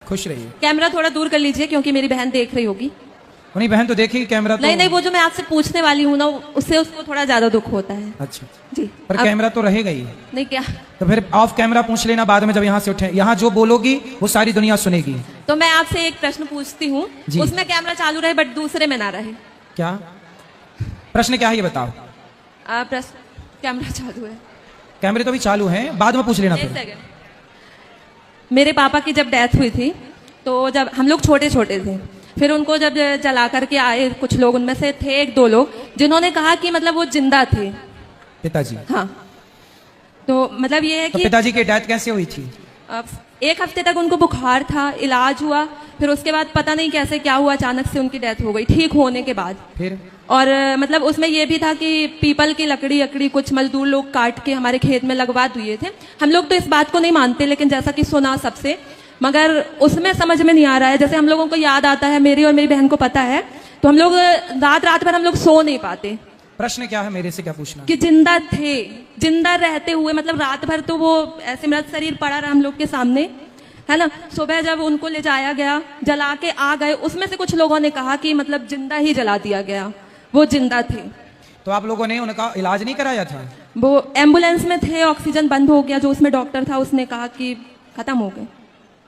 खुश रहिए। कैमरा थोड़ा दूर कर लीजिए क्योंकि मेरी बहन देख रही होगी। नहीं बहन तो देखेगी कैमरा तो। नहीं, वो जो मैं आपसे पूछने वाली हूँ ना, उससे उसको थोड़ा ज्यादा दुख होता है। अच्छा जी। पर कैमरा तो रहेगा ही। नहीं क्या? तो फिर ऑफ कैमरा पूछ लेना बाद में, जब यहाँ से उठे। यहाँ जो बोलोगी वो सारी दुनिया सुनेगी। तो मैं आपसे एक प्रश्न पूछती हूँ, उसमें कैमरा चालू रहे बट दूसरे में ना रहे। क्या प्रश्न क्या है ये बताओ। प्रश्न कैमरा चालू है, कैमरे तो भी चालू हैं, बाद में पूछ लेना एक फिर। सेकंड। मेरे पापा की जब डेथ हुई थी तो जब हम लोग छोटे छोटे थे, फिर उनको जब जला करके आए कुछ लोग, उनमें से थे एक दो लोग जिन्होंने कहा कि मतलब वो जिंदा थे। पिताजी? हाँ। तो मतलब ये है तो कि पिताजी की डेथ कैसे हुई थी? एक हफ्ते तक उनको बुखार था, इलाज हुआ, फिर उसके बाद पता नहीं कैसे क्या हुआ, अचानक से उनकी डेथ हो गई ठीक होने के बाद। फिर और मतलब उसमें यह भी था कि पीपल की लकड़ी कुछ मजदूर लोग काट के हमारे खेत में लगवा दिए थे। हम लोग तो इस बात को नहीं मानते, लेकिन जैसा कि सुना सबसे, मगर उसमें समझ में नहीं आ रहा है। जैसे हम लोगों को याद आता है, मेरी और मेरी बहन को पता है, तो हम लोग रात भर हम लोग सो नहीं पाते। प्रश्न क्या है, मेरे से क्या पूछना? कि जिंदा थे, जिंदा रहते हुए, मतलब रात भर तो वो ऐसे मृत शरीर पड़ा रहा हम लोग के सामने, है ना। सुबह जब उनको ले जाया गया, जला के आ गए, उसमें से कुछ लोगों ने कहा कि मतलब जिंदा ही जला दिया गया, वो जिंदा थे। तो आप लोगों ने उनका इलाज नहीं कराया था? वो एम्बुलेंस में थे, ऑक्सीजन बंद हो गया, जो उसमें डॉक्टर था उसने कहा कि खत्म हो गए।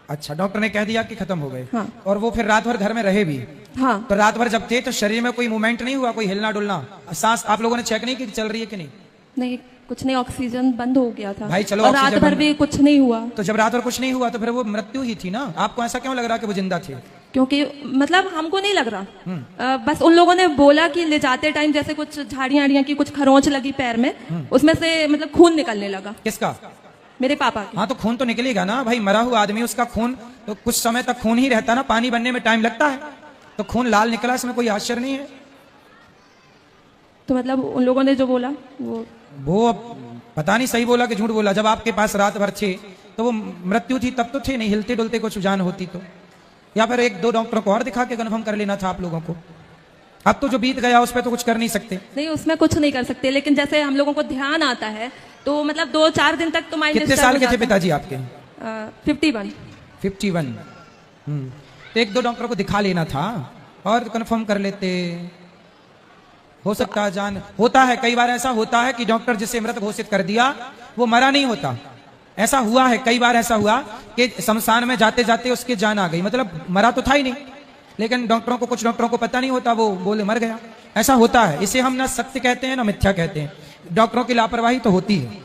अच्छा, डॉक्टर ने कह दिया कि खत्म हो गए। हाँ। और वो फिर रात भर घर में रहे भी? हाँ। तो रात भर जब थे तो शरीर में कोई मूवमेंट नहीं हुआ, कोई हिलना डुलना, सांस आप लोगों ने चेक नहीं की चल रही है कि नहीं? नहीं, कुछ नहीं, ऑक्सीजन बंद हो गया था भाई चलो, और रात भर भी कुछ नहीं हुआ। तो जब रात भर कुछ नहीं हुआ तो फिर वो मृत्यु ही थी ना। आपको ऐसा क्यों लग रहा कि वो जिंदा थे? क्योंकि मतलब हमको नहीं लग रहा, बस उन लोगों ने बोला कि ले जाते टाइम जैसे कुछ झाड़ियां की कुछ खरोंच लगी पैर में, उसमें से मतलब खून निकलने लगा। किसका? मेरे पापा की। हाँ तो खून तो निकलेगा ना भाई, मरा हुआ आदमी, उसका खून तो कुछ समय तक खून ही रहता ना, पानी बनने में टाइम लगता है, तो खून लाल निकला, इसमें कोई आश्चर्य नहीं है। तो मतलब उन लोगों ने जो बोला वो पता नहीं सही बोला कि झूठ बोला। जब आपके पास रात भर थे तो वो मृत्यु थी तब तो थे नहीं, हिलते डुलते कुछ जान होती तो, या फिर एक दो डॉक्टरों को और दिखा के कन्फर्म कर लेना था आप लोगों को। अब तो जो बीत गया उस पर तो कुछ कर नहीं सकते। नहीं, उसमें कुछ नहीं कर सकते, लेकिन जैसे हम लोगों को ध्यान आता है तो मतलब 2-4 दिन तक तो माइंड। कितने साल के थे पिताजी आपके? 51। 51। तो एक दो डॉक्टरों को दिखा लेना था और कंफर्म कर लेते, हो सकता है जान। होता है कई बार ऐसा होता है कि डॉक्टर जिसे मृत घोषित कर दिया वो मरा नहीं होता। ऐसा हुआ है कई बार, ऐसा हुआ कि शमशान में जाते जाते उसकी जान आ गई, मतलब मरा तो था ही नहीं, लेकिन डॉक्टरों को, कुछ डॉक्टरों को पता नहीं होता, वो बोले मर गया। ऐसा होता है, इसे हम ना सत्य कहते हैं ना मिथ्या कहते हैं। डॉक्टरों की लापरवाही तो होती है।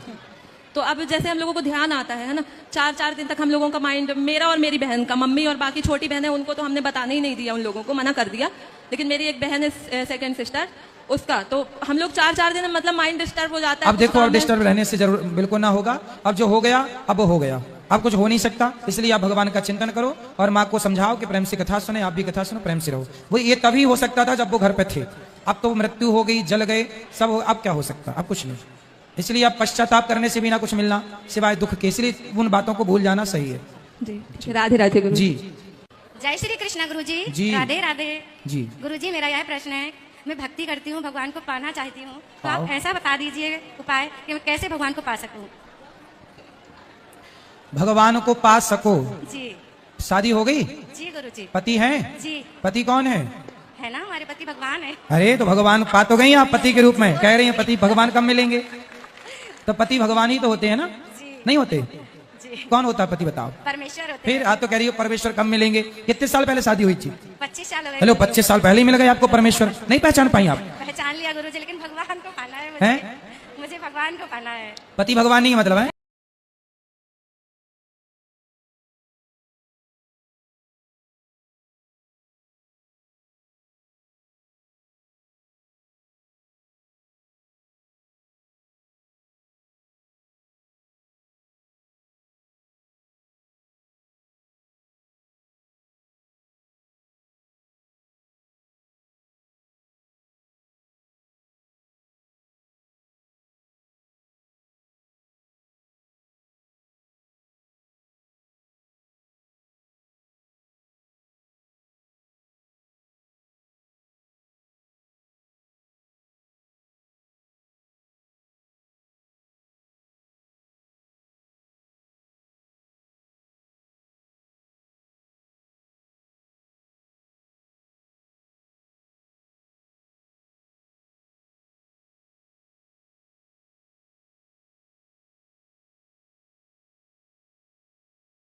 तो अब जैसे हम लोगों को ध्यान आता है ना, 4-4 दिन तक हम लोगों का माइंड, मेरा और मेरी बहन का, मम्मी और बाकी छोटी बहन है उनको तो हमने बताने ही नहीं दिया, उन लोगों को मना कर दिया, लेकिन मेरी एक बहन है सेकंड सिस्टर, उसका तो हम लोग 4-4 दिन मतलब माइंड डिस्टर्ब हो जाता है। अब देखो, अब डिस्टर्ब रहने से जरूर बिल्कुल ना होगा। अब जो हो गया अब हो गया, अब कुछ हो नहीं सकता, इसलिए आप भगवान का चिंतन करो और माँ को समझाओ कि प्रेम से कथा सुने, आप भी कथा सुनो, प्रेम से रहो। वो ये तभी हो सकता था जब वो घर पे थे, अब तो मृत्यु हो गई, जल गए सब, अब क्या हो सकता, अब कुछ नहीं। इसलिए अब पश्चाताप करने से भी ना कुछ मिलना सिवाय दुख के, इसलिए उन बातों को भूल जाना सही है। जी, राधे राधे गुरु जी। जय श्री कृष्ण गुरु जी। जी। राधे राधे जी। गुरु जी, मेरा यह प्रश्न है, मैं भक्ति करती हूँ, भगवान को पाना चाहती हूँ, तो आप ऐसा बता दीजिए उपाय कि मैं कैसे भगवान को पा सकूं। भगवान को पा सको? जी। शादी हो गई? जी गुरु जी। पति है? जी। पति कौन है? है ना, हमारे पति भगवान है। अरे तो भगवान पा तो गई आप पति के रूप में, कह रही हैं पति भगवान कब मिलेंगे? तो पति भगवान ही तो होते हैं ना? नहीं होते? जी। कौन होता है पति बताओ? परमेश्वर होते फिर आप तो कह रही हो परमेश्वर कब मिलेंगे? कितने साल पहले शादी हुई थी? 25 साल हो गए। हेलो, 25 साल पहले ही मिल गए आपको परमेश्वर? नहीं पहचान पाई आप? पहचान लिया गुरु जी, लेकिन भगवान को पाना है हैं? मुझे भगवान को पाना है। पति भगवान नहीं मतलब है?